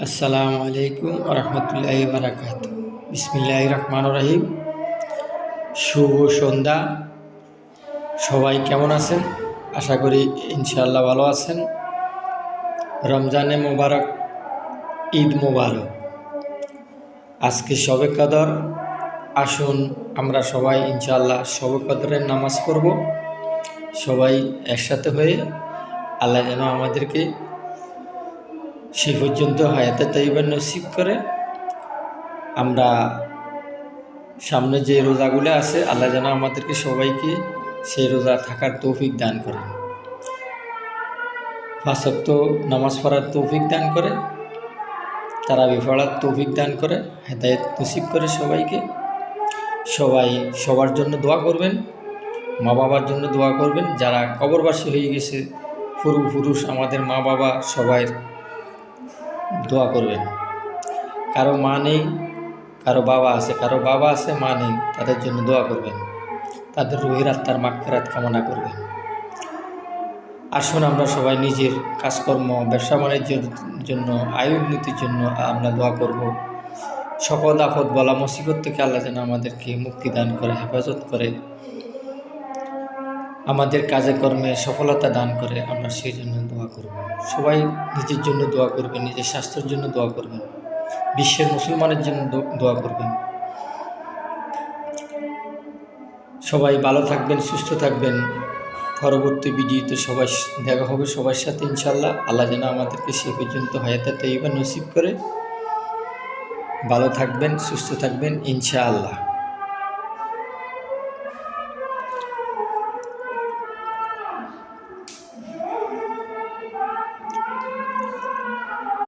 আসসালামু আলাইকুম রহমতুল্লাহি বারাকাতু। বিসমিল্লাহির রহমানির রহিম। শুভ সন্ধ্যা। সবাই কেমন আছেন? আশা করি ইনশাআল্লাহ ভালো আছেন। রমজানে মোবারক, ঈদ মোবারক। আজকে শবে কদর। আসুন আমরা সবাই ইনশাআল্লাহ শবে কদরের নামাজ পড়ব। সবাই একসাথে হয়ে আল্লাহ যেন আমাদেরকে সেই পর্যন্ত হায়াতে তাইয়্যিবা নসিব করে। আমরা সামনে যে রোজাগুলো আছে আল্লাহ যেন আমাদেরকে সবাইকে সেই রোজা থাকার তৌফিক দান করেন, 5 ওয়াক্ত নামাজ পড়ার তৌফিক দান করে, তারাবি পড়ার তৌফিক দান করে, হেদায়েত নসিব করে সবাইকে। সবাই সবার জন্য দোয়া করবেন, মা বাবার জন্য দোয়া করবেন। যারা কবরবাসী হয়ে গেছে, পুরুষ আমাদের মা বাবা, সবাই দোয়া করবেন। কারো মা নেই, কারো বাবা আছে, কারো বাবা আছে মা নেই, তাদের জন্য দোয়া করবেন। তাদের রুহের আত্মার মাগফিরাত কামনা করবেন। আসুন আমরা সবাই নিজের কাজকর্ম, ব্যবসা বাণিজ্যের জন্য, আয় উন্নতির জন্য আমরা দোয়া করব। সকল আফত বলা মুসিবত থেকে আল্লাহ যেন আমাদেরকে মুক্তি দান করে, হেফাজত করে, আমাদের কাজে কর্মে সফলতা দান করে। আমরা সেই জন্য দোয়া করব। সবাই নিজের জন্য দোয়া করবেন, নিজের স্বাস্থ্যের জন্য দোয়া করবেন, বিশ্বের মুসলমানের জন্য দোয়া করবেন। সবাই ভালো থাকবেন, সুস্থ থাকবেন। পরবর্তী ভিডিওতে সবাই দেখা হবে সবার সাথে ইনশাআল্লাহ। আল্লাহ যেন আমাদেরকে সে পর্যন্ত হায়াতে তাইয়্যিবা নসিব করে। ভালো থাকবেন, সুস্থ থাকবেন ইনশাআল্লাহ।